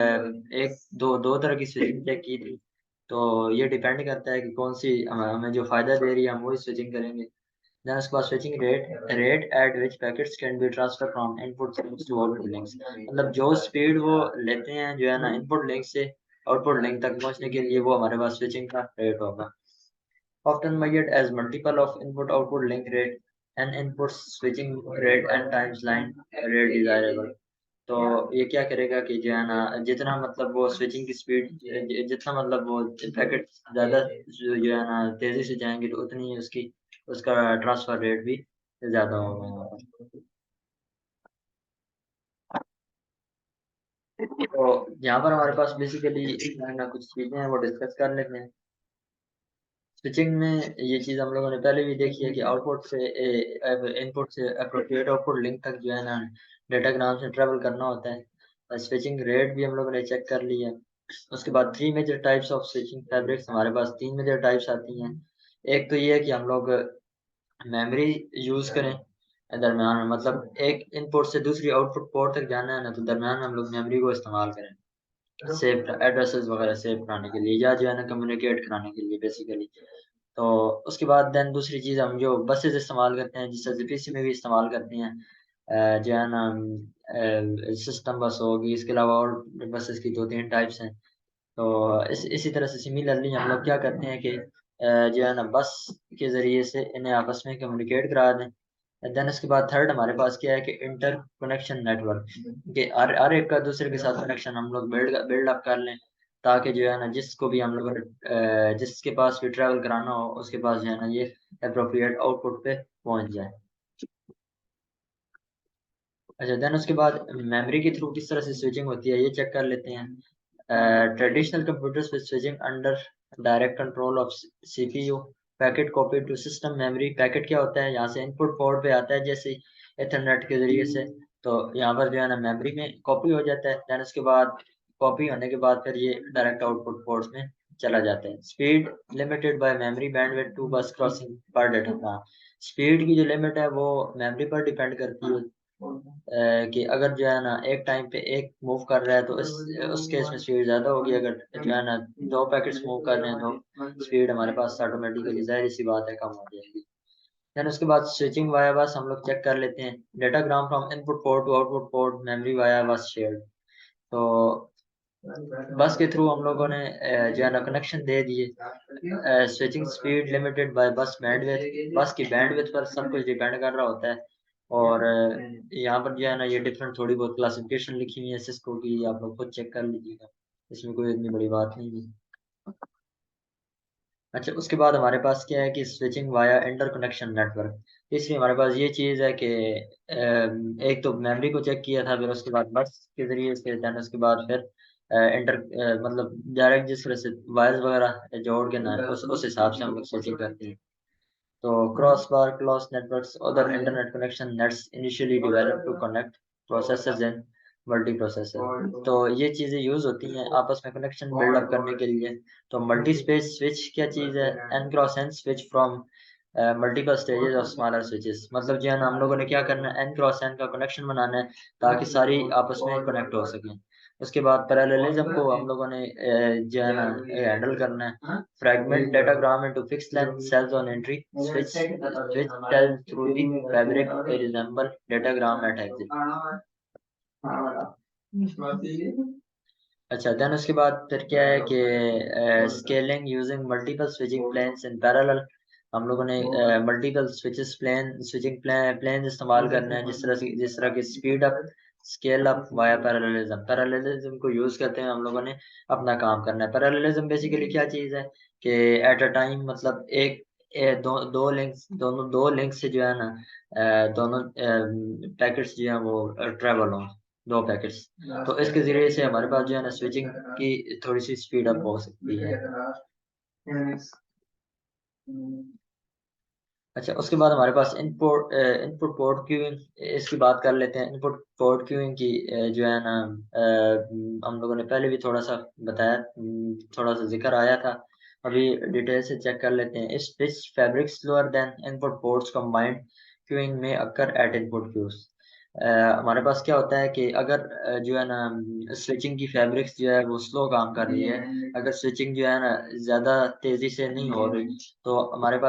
एक दो दो तरह की स्विचिंग चेक की थी। तो ये डिपेंड करता है कि कौन सी हमें जो फायदा दे रही है हम वही स्विचिंग करेंगे। देन उसके बाद switching rate at which packets can be transfer from input links to output links. मतलब जो स्पीड वो लेते हैं जो है ना इनपुट लिंक से आउटपुट लिंक तक पहुंचने के लिए वो हमारे पास स्विचिंग का रेट होगा। Often measured as multiple of input-output link rate and input switching rate and times line rate desirable। तो ये क्या करेगा कि जो है ना जितना मतलब वो स्विचिंग की स्पीड जितना मतलब वो पैकेट ज्यादा जो है ना तेजी से जाएंगे तो उतनी ही उसकी उसका ट्रांसफर रेट भी ज्यादा होगा यहाँ पर। तो यहाँ पर हमारे पास बेसिकली कुछ चीजें हैं वो डिस्कस कर लेते हैं। स्विचिंग में ये चीज हम लोगों ने पहले भी देखी है कि आउटपुट से इनपुट से अप्रोप्रिएट आउटपुट लिंक तक जो है ना डेटाग्राम से ट्रेवल करना होता है। स्विचिंग रेट भी हम लोगों ने चेक कर लिया है। उसके बाद three major types of switching fabrics हमारे पास तीन मेजर टाइप्स आती हैं। एक तो ये है कि हम लोग मेमोरी यूज करें दरम्यान में, मतलब एक इनपुट से दूसरी आउटपुट पोर्ट तक जाना है ना तो दरम्यान में हम लोग मेमोरी को इस्तेमाल करें सेव एड्रेसेस वगैरह सेव कराने के लिए या जो है ना कम्युनिकेट कराने के लिए बेसिकली। तो उसके बाद देन दूसरी चीज़ हम जो बसेस इस्तेमाल करते हैं जिस तरह पीसी में भी इस्तेमाल करते हैं जो है ना सिस्टम बस होगी। इसके अलावा और बसेस की दो तीन टाइप्स हैं। तो इसी तरह से सिमिलरली हम लोग क्या करते हैं कि जो है ना बस के ज़रिए से इन्हें आपस में कम्युनिकेट करा दें। देन उसके बाद थर्ड हमारे पास क्या है कि इंटर कनेक्शन नेटवर्क के हर एक का दूसरे के साथ कनेक्शन हम लोग बिल्ड अप कर लें ताकि जो है ना जिसको भी हम लोग जिसके पास भी ट्रैवल कराना हो उसके पास जो है ना ये अप्रोप्रिएट आउटपुट पे पहुंच जाए। अच्छा देन उसके बाद मेमोरी के थ्रू किस तरह से स्विचिंग होती है ये चेक कर लेते हैं। Traditional computers with switching under direct control of CPU packet copy to system memory. Packet क्या होता है यहाँ से इनपुट पोर्ट पे आता है जैसे इथरनेट के जरिए से। तो यहाँ पर जो है ना मेमोरी में कॉपी हो जाता है। देन उसके बाद कॉपी होने के बाद फिर ये डायरेक्ट आउटपुट पोर्ट्स में चला जाता है। Speed limited by memory bandwidth to bus crossing पर डेटा। स्पीड की जो लिमिट है वो मेमोरी पर डिपेंड करती है कि अगर जो है ना एक टाइम पे एक मूव कर रहा है तो उस केस में स्पीड ज्यादा होगी। अगर जो है ना दो पैकेट्स मूव कर रहे हैं तो स्पीड हमारे पास ऑटोमेटिकली जाहिर सी बात है कम हो जाएगी। देन उसके बाद स्विचिंग वाया बस हम लोग चेक कर लेते हैं। Datagram from input port to output port memory via bus shared. तो बस के थ्रू हम लोगों ने जो है ना कनेक्शन दे दिए। स्विचिंग स्पीड लिमिटेड बाय बस बैंडविड्थ। बस की बैंडविड्थ पर सब कुछ डिपेंड कर रहा होता है। और यहाँ पर जो है ना ये डिफरेंट थोड़ी बहुत क्लासिफिकेशन लिखी हुई है सिस्को की आप लोग खुद चेक कर लीजिएगा। इसमें कोई इतनी बड़ी बात नहीं है। अच्छा उसके बाद हमारे पास क्या है कि स्विचिंग वाया इंटरकनेक्शन नेटवर्क। इसलिए हमारे पास ये चीज़ है कि एक तो मेमोरी को चेक किया था फिर उसके बाद बस के जरिए से देन उसके बाद फिर इंटर मतलब डायरेक्ट जिस तरह से वायर्स वगैरह जोड़ के ना उस हिसाब से हम लोग स्विचिंग करते हैं। तो cross bar Clos networks other internet connection nets initially developed to connect processors and multi processor. तो ये चीज़ें यूज होती हैं आपस में कनेक्शन बिल्डअप करने के लिए। तो मल्टी स्पेस स्विच क्या चीज़ है? N cross n switch from multiple stages of smaller switches. मतलब जो है ना हम लोगों ने क्या करना है एन क्रॉस एन का कनेक्शन बनाना है ताकि सारी आपस में कनेक्ट हो सकें। उसके बाद पैरेललिज्म को हम लोगों ने जो है ना हैंडल करना है। Fragment datagram into fixed length cells on entry switch tells through the fabric a resemble datagram at exit। अच्छा देन उसके बाद फिर क्या है कि scaling using multiple switching planes in parallel. हम लोगों ने मल्टीपल स्विचेस स्विचिंग प्लेन इस्तेमाल करना है जिस तरह की speed up scale up via parallelism. Parallelism को यूज करते हैं हम लोगों ने अपना काम करना है। पैरेललिज्म बेसिकली क्या चीज है कि एट अ टाइम मतलब एक दो लिंक्स दोनों दो लिंक से जो है ना दोनों पैकेट्स जो है वो ट्रेवल हों दो पैकेट्स। तो इसके जरिए से हमारे पास जो है ना स्विचिंग की थोड़ी सी स्पीड अप हो सकती है। अच्छा उसके बाद हमारे पास इनपुट पोर्ट क्यूइंग इसकी बात कर लेते हैं। इनपुट पोर्ट क्यूइंग की जो है ना हम लोगों ने पहले भी थोड़ा सा बताया थोड़ा सा जिक्र आया था। अभी डिटेल से चेक कर लेते हैं। इस this fabric slower then input ports combined queuing में अकर एट इनपुट क्यूज। हमारे पास क्या होता है कि अगर जो है ना स्विचिंग की फैब्रिक्स जो है वो स्लो काम कर रही है, अगर स्विचिंग जो है ना ज़्यादा तेज़ी से नहीं हो रही, तो हमारे पास